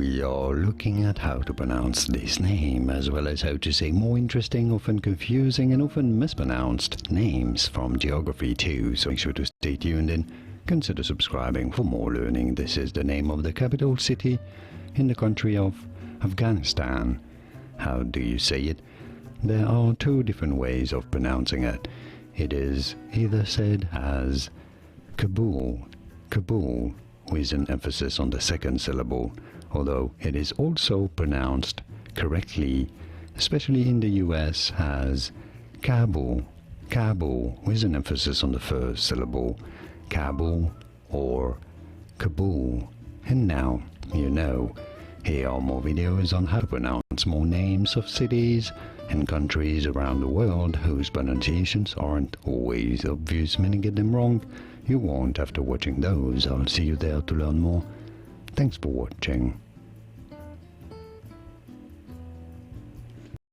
we are looking at how to pronounce this name, as well as how to say more interesting, often confusing and often mispronounced names from geography too, so make sure to stay tuned and consider subscribing for more learning. This is the name of the capital city in the country of Afghanistan. How do you say it? There are two different ways of pronouncing it. It is either said as Kabul, Kabul, with an emphasis on the second syllable, although it is also pronounced correctly, especially in the US, as Kabul, Kabul, with an emphasis on the first syllable, Kabul or Kabul. And now you know. Here are more videos on how to pronounce more names of cities and countries around the world whose pronunciations aren't always obvious, many get them wrong. You won't after watching those. I'll see you there to learn more. Thanks for watching.